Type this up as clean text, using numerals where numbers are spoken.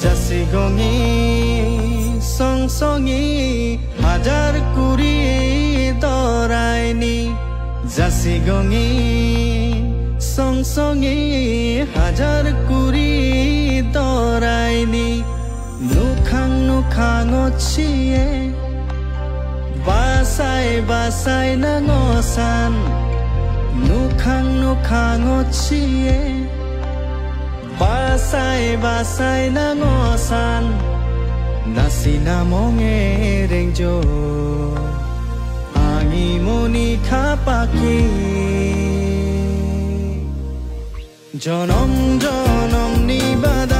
জাসি গঙি সং সঙি হাজার কুড়ি দরাইনি জাসি গঙি সং সঙি হাজার কুড়ি দরাইনি নুখাং নুখাং অছিয়ে বাসাই বাসাই নাঙসান নুখাং নুখাং অছিয়ে বাসাই বাসাই নাঙসান নাসিনা মঙে রেঞ্জো আঙি মনি খাপাকি জনম জনম নিবাদ